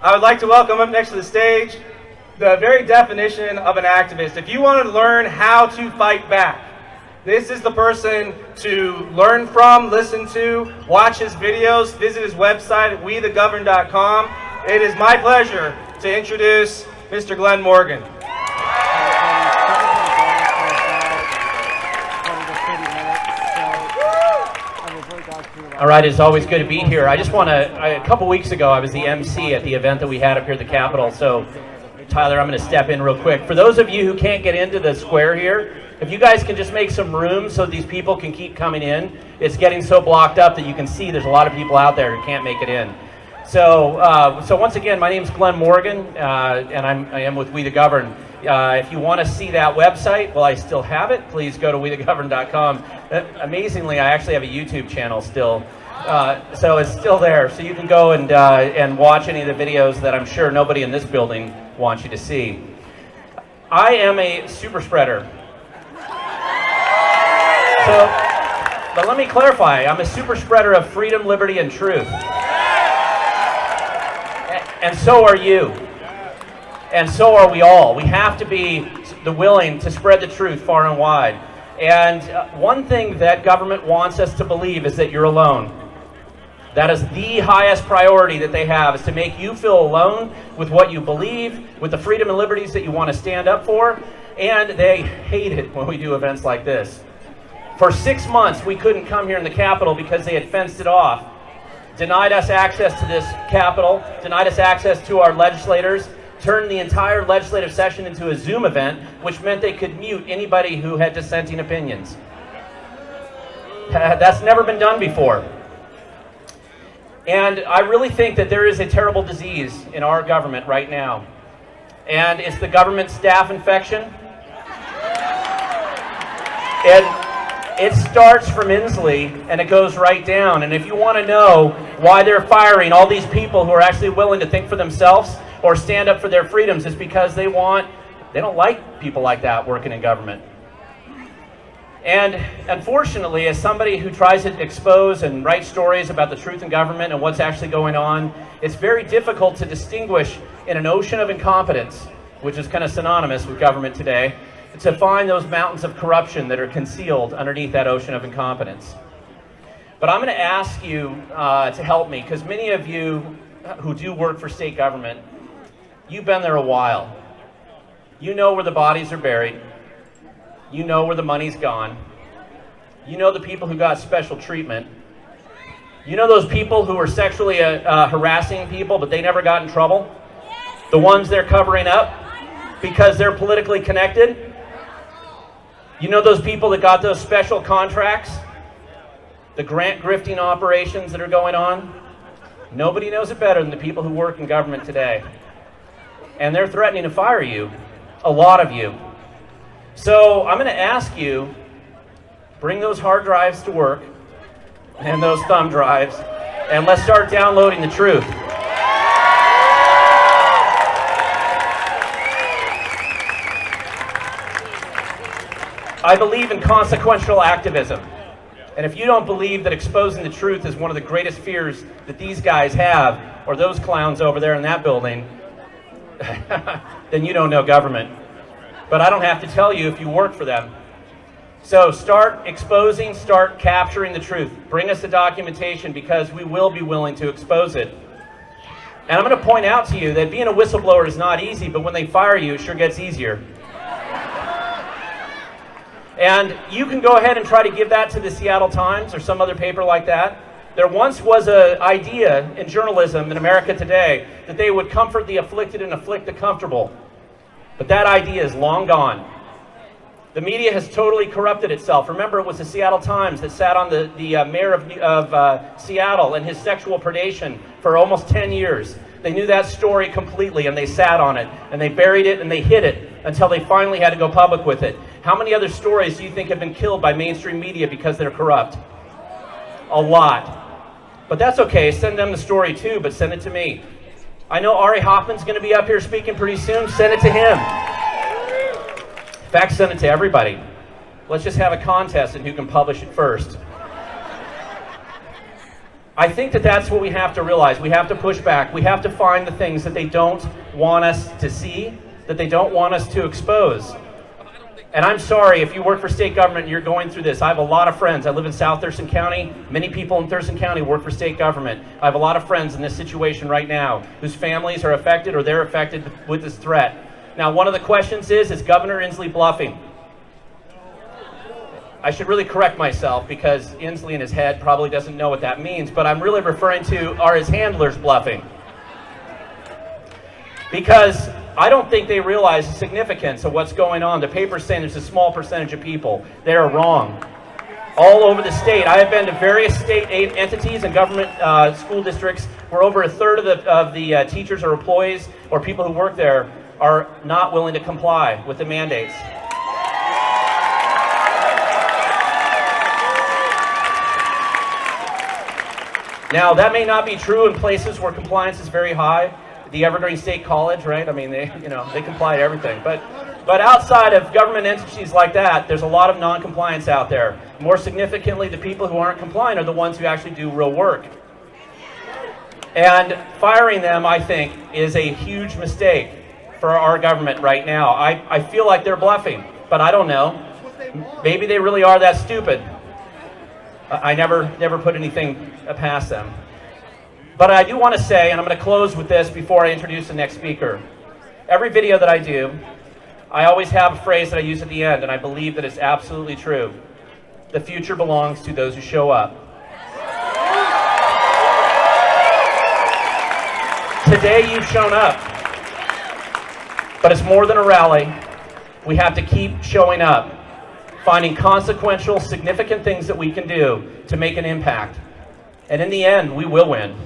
I would like to welcome up next to the stage the very definition of an activist. If you want to learn how to fight back, this is the person to learn from, listen to, watch his videos, visit his website at wethegovern.com. It is my pleasure to introduce Mr. Glenn Morgan. All right, it's always good to be here. I just want to, a couple weeks ago, I was the MC at the event that we had up here at the Capitol. So, Tyler, I'm going to step in real quick. For those of you who can't get into the square here, if you guys can just make some room so these people can keep coming in. It's getting so blocked up that you can see there's a lot of people out there who can't make it in. So, once again, my name's Glenn Morgan, and I am with We the Govern. If you want to see that website, well, I still have it. Please go to wethegovern.com. Amazingly, I actually have a YouTube channel still, so it's still there. So you can go and watch any of the videos that I'm sure nobody in this building wants you to see. I am a super spreader. But let me clarify. I'm a super spreader of freedom, liberty, and truth. And so are you. And so are we all. We have to be willing to spread the truth far and wide. And one thing that government wants us to believe is that you're alone. That is the highest priority that they have, is to make you feel alone with what you believe, with the freedom and liberties that you want to stand up for. And they hate it when we do events like this. For 6 months, we couldn't come here in the Capitol because they had fenced it off. Denied us access to this Capitol, denied us access to our legislators, turned the entire legislative session into a Zoom event, which meant they could mute anybody who had dissenting opinions. That's never been done before. And I really think that there is a terrible disease in our government right now. And it's the government staph infection. And it starts from Inslee and it goes right down. And if you want to know why they're firing all these people who are actually willing to think for themselves or stand up for their freedoms, it's because they don't like people like that working in government. And unfortunately, as somebody who tries to expose and write stories about the truth in government and what's actually going on, it's very difficult to distinguish in an ocean of incompetence, which is kind of synonymous with government today, to find those mountains of corruption that are concealed underneath that ocean of incompetence. But I'm going to ask you to help me, because many of you who do work for state government, you've been there a while. You know where the bodies are buried. You know where the money's gone. You know the people who got special treatment. You know those people who were sexually harassing people, but they never got in trouble? The ones they're covering up because they're politically connected? You know those people that got those special contracts? The grant grifting operations that are going on? Nobody knows it better than the people who work in government today. And they're threatening to fire you, a lot of you. So I'm going to ask you, bring those hard drives to work and those thumb drives, and let's start downloading the truth. I believe in consequential activism. And if you don't believe that exposing the truth is one of the greatest fears that these guys have, or those clowns over there in that building, then you don't know government. But I don't have to tell you if you work for them. So start exposing, start capturing the truth. Bring us the documentation, because we will be willing to expose it. And I'm going to point out to you that being a whistleblower is not easy, but when they fire you, it sure gets easier. And you can go ahead and try to give that to the Seattle Times or some other paper like that. There once was an idea in journalism in America today that they would comfort the afflicted and afflict the comfortable. But that idea is long gone. The media has totally corrupted itself. Remember, it was the Seattle Times that sat on the mayor of Seattle and his sexual predation for almost 10 years. They knew that story completely, and they sat on it, and they buried it, and they hid it until they finally had to go public with it. How many other stories do you think have been killed by mainstream media because they're corrupt? A lot. But that's okay. Send them the story too, but send it to me. I know Ari Hoffman's going to be up here speaking pretty soon. Send it to him. In fact, send it to everybody. Let's just have a contest and who can publish it first. I think that that's what we have to realize. We have to push back. We have to find the things that they don't want us to see, that they don't want us to expose. And I'm sorry if you work for state government and you're going through this. I have a lot of friends. I live in South Thurston County. Many people in Thurston County work for state government. I have a lot of friends in this situation right now whose families are affected or they're affected with this threat. Now, one of the questions is Governor Inslee bluffing? I should really correct myself because Inslee in his head probably doesn't know what that means, but I'm really referring to, are his handlers bluffing? Because I don't think they realize the significance of what's going on. The paper's saying there's a small percentage of people. They are wrong. All over the state. I have been to various state aid entities and government school districts where over a third of the teachers or employees or people who work there are not willing to comply with the mandates. Now, that may not be true in places where compliance is very high. The Evergreen State College, right? I mean, they comply to everything. But outside of government entities like that, there's a lot of non-compliance out there. More significantly, the people who aren't compliant are the ones who actually do real work. And firing them, I think, is a huge mistake for our government right now. I feel like they're bluffing, but I don't know. Maybe they really are that stupid. I never put anything past them. But I do want to say, and I'm going to close with this before I introduce the next speaker. Every video that I do, I always have a phrase that I use at the end, and I believe that it's absolutely true. The future belongs to those who show up. Today you've shown up, but it's more than a rally. We have to keep showing up, finding consequential, significant things that we can do to make an impact. And in the end, we will win.